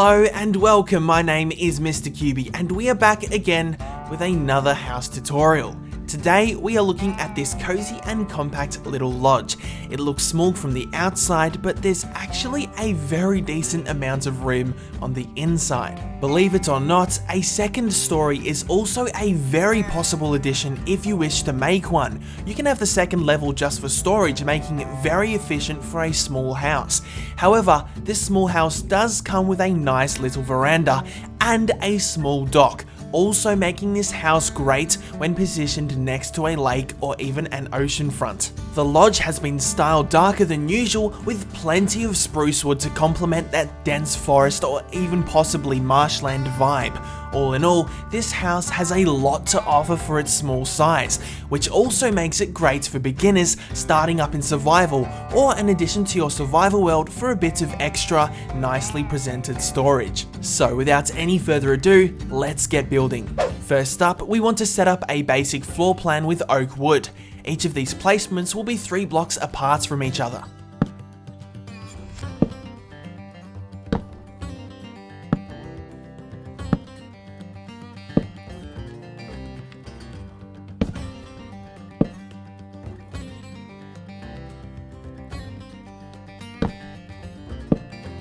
Hello and welcome, my name is Mr. Cubey and we are back again with another house tutorial. Today we are looking at this cozy and compact little lodge. It looks small from the outside, but there's actually a very decent amount of room on the inside. Believe it or not, a second story is also a very possible addition if you wish to make one. You can have the second level just for storage, making it very efficient for a small house. However, this small house does come with a nice little veranda and a small dock, also making this house great when positioned next to a lake or even an ocean front. The lodge has been styled darker than usual with plenty of spruce wood to complement that dense forest or even possibly marshland vibe. All in all, this house has a lot to offer for its small size, which also makes it great for beginners starting up in survival or an addition to your survival world for a bit of extra, nicely presented storage. So without any further ado, let's get building. First up, we want to set up a basic floor plan with oak wood. Each of these placements will be 3 blocks apart from each other.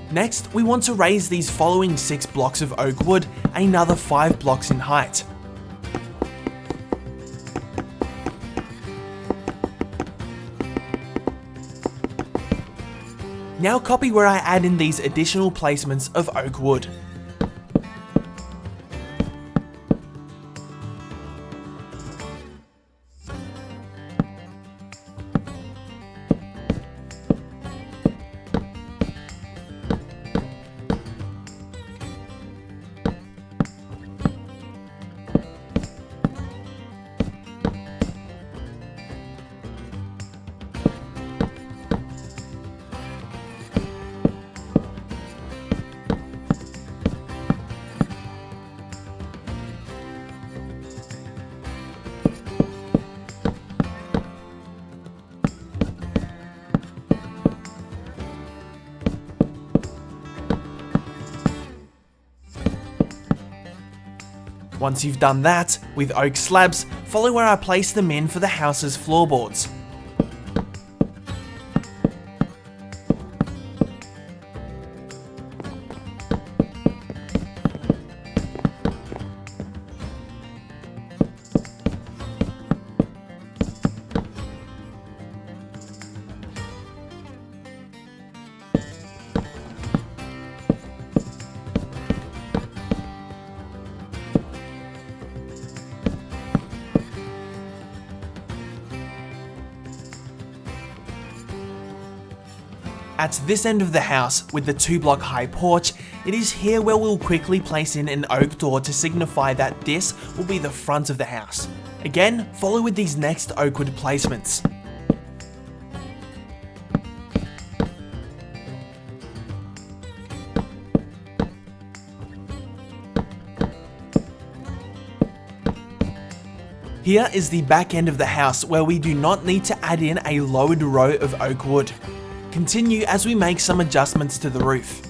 Next, we want to raise these following 6 blocks of oak wood another 5 blocks in height. Now copy where I add in these additional placements of oak wood. Once you've done that, with oak slabs, follow where I place them in for the house's floorboards. At this end of the house, with the 2-block high porch, it is here where we'll quickly place in an oak door to signify that this will be the front of the house. Again, follow with these next oak wood placements. Here is the back end of the house where we do not need to add in a lowered row of oak wood. Continue as we make some adjustments to the roof.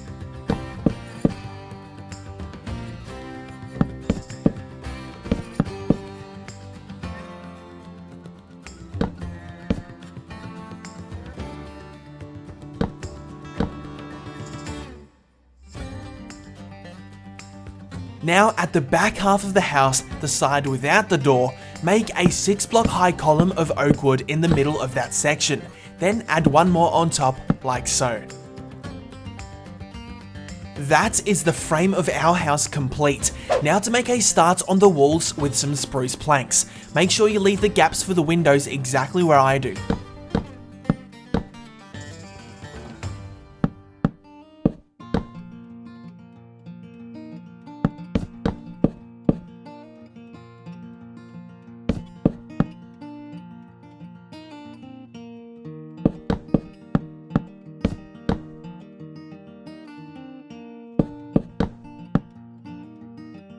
Now at the back half of the house, the side without the door, make a 6-block high column of oak wood in the middle of that section. Then add one more on top, like so. That is the frame of our house complete. Now to make a start on the walls with some spruce planks. Make sure you leave the gaps for the windows exactly where I do.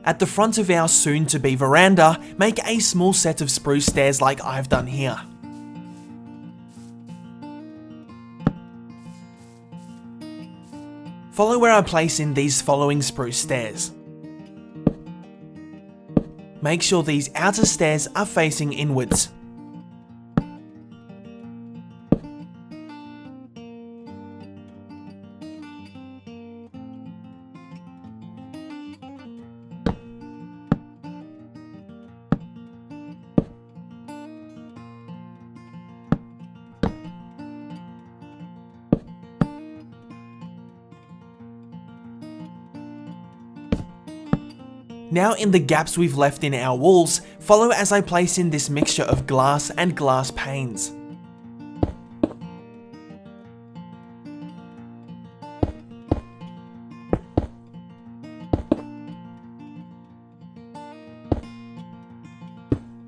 At the front of our soon-to-be veranda, make a small set of spruce stairs like I've done here. Follow where I place in these following spruce stairs. Make sure these outer stairs are facing inwards. Now in the gaps we've left in our walls, follow as I place in this mixture of glass and glass panes.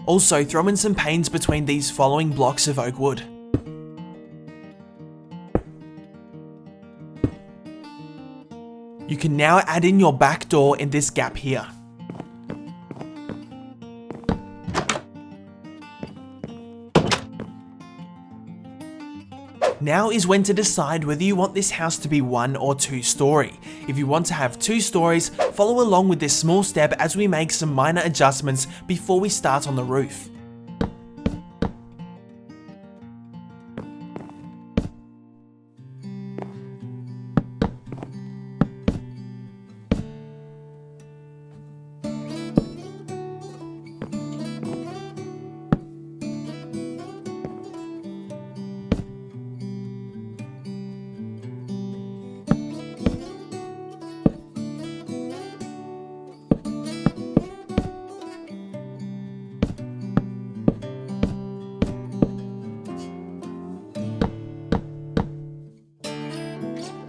Also throw in some panes between these following blocks of oak wood. You can now add in your back door in this gap here. Now is when to decide whether you want this house to be 1 or 2 story. If you want to have 2 stories, follow along with this small step as we make some minor adjustments before we start on the roof.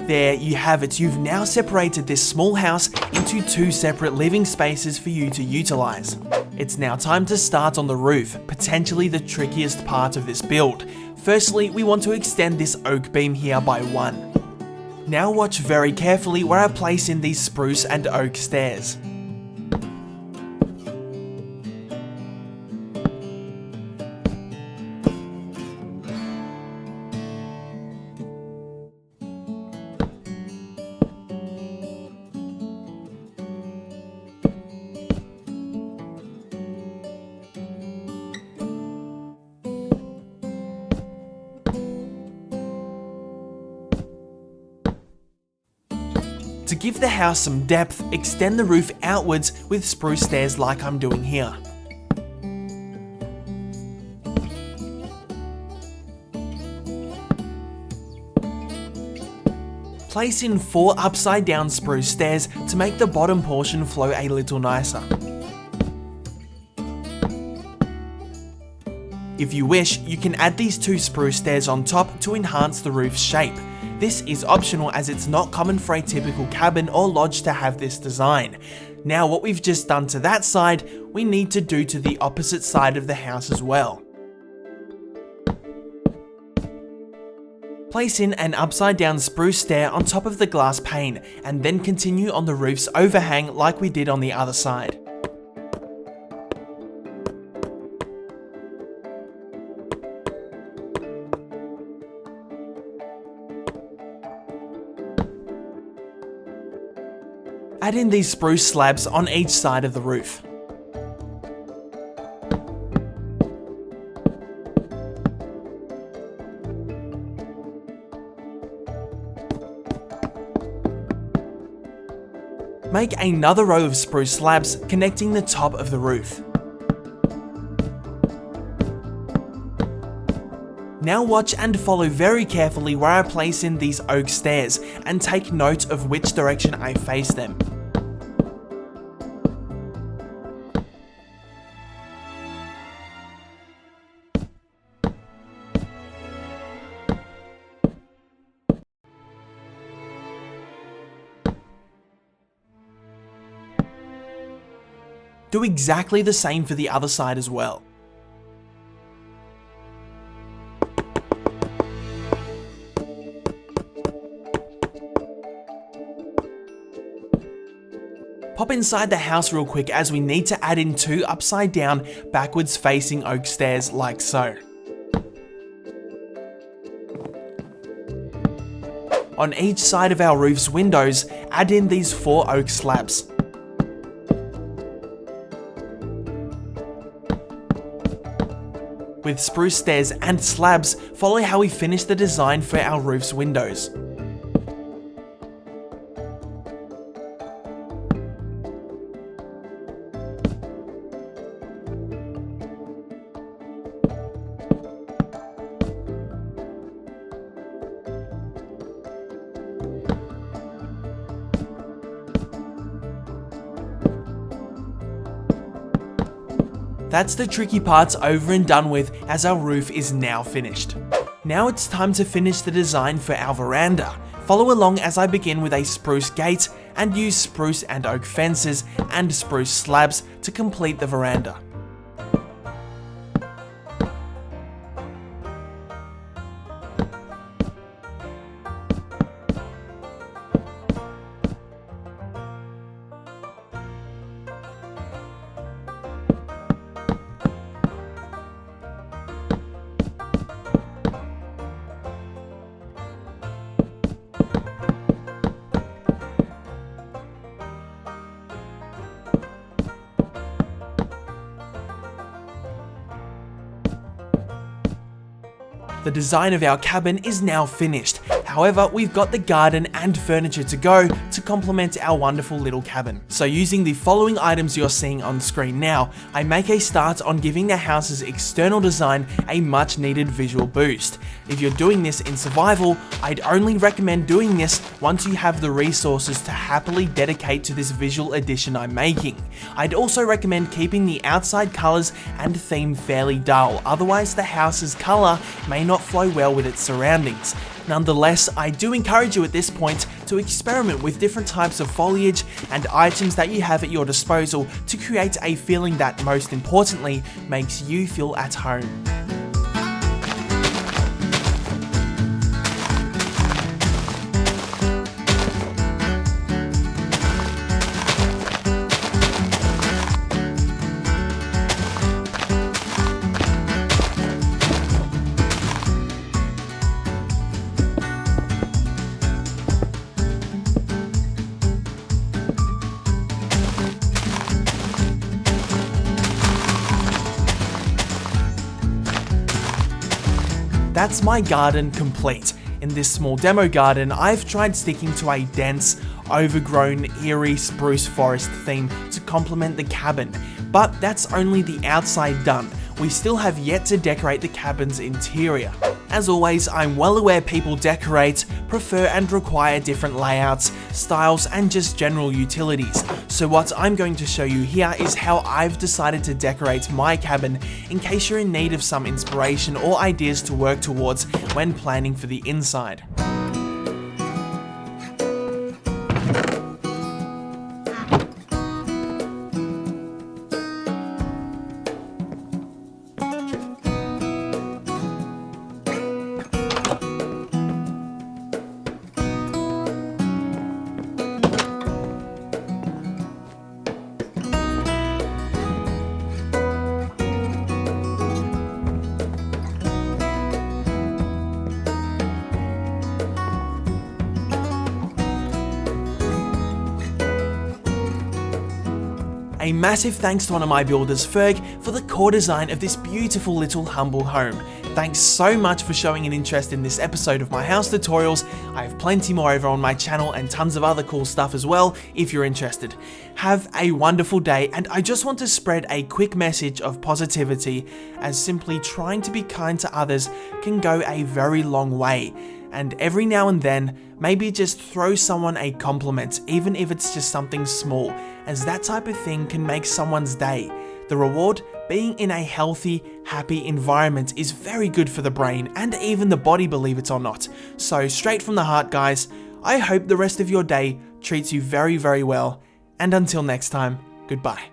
There you have it, you've now separated this small house into 2 separate living spaces for you to utilize. It's now time to start on the roof, potentially the trickiest part of this build. Firstly, we want to extend this oak beam here by 1. Now watch very carefully where I place in these spruce and oak stairs. To give the house some depth, extend the roof outwards with spruce stairs like I'm doing here. Place in 4 upside down spruce stairs to make the bottom portion flow a little nicer. If you wish, you can add these 2 spruce stairs on top to enhance the roof's shape. This is optional as it's not common for a typical cabin or lodge to have this design. Now what we've just done to that side, we need to do to the opposite side of the house as well. Place in an upside down spruce stair on top of the glass pane and then continue on the roof's overhang like we did on the other side. Add in these spruce slabs on each side of the roof. Make another row of spruce slabs connecting the top of the roof. Now watch and follow very carefully where I place in these oak stairs and take note of which direction I face them. Do exactly the same for the other side as well. Pop inside the house real quick as we need to add in 2 upside down, backwards facing oak stairs like so. On each side of our roof's windows, add in these 4 oak slabs. With spruce stairs and slabs, follow how we finish the design for our roof's windows. That's the tricky parts over and done with, as our roof is now finished. Now it's time to finish the design for our veranda. Follow along as I begin with a spruce gate and use spruce and oak fences and spruce slabs to complete the veranda. The design of our cabin is now finished. However, we've got the garden and furniture to go to complement our wonderful little cabin. So using the following items you're seeing on screen now, I make a start on giving the house's external design a much needed visual boost. If you're doing this in survival, I'd only recommend doing this once you have the resources to happily dedicate to this visual addition I'm making. I'd also recommend keeping the outside colours and theme fairly dull, otherwise the house's colour may not flow well with its surroundings. Nonetheless, I do encourage you at this point to experiment with different types of foliage and items that you have at your disposal to create a feeling that, most importantly, makes you feel at home. That's my garden complete. In this small demo garden, I've tried sticking to a dense, overgrown, eerie spruce forest theme to complement the cabin, but that's only the outside done. We still have yet to decorate the cabin's interior. As always, I'm well aware people decorate, prefer and require different layouts, styles, and just general utilities. So what I'm going to show you here is how I've decided to decorate my cabin in case you're in need of some inspiration or ideas to work towards when planning for the inside. A massive thanks to one of my builders, Ferg, for the core design of this beautiful little humble home. Thanks so much for showing an interest in this episode of my house tutorials. I have plenty more over on my channel and tons of other cool stuff as well if you're interested. Have a wonderful day, and I just want to spread a quick message of positivity, as simply trying to be kind to others can go a very long way. And every now and then, maybe just throw someone a compliment, even if it's just something small, as that type of thing can make someone's day. The reward, being in a healthy, happy environment, is very good for the brain and even the body, believe it or not. So straight from the heart, guys, I hope the rest of your day treats you very, very well. And until next time, goodbye.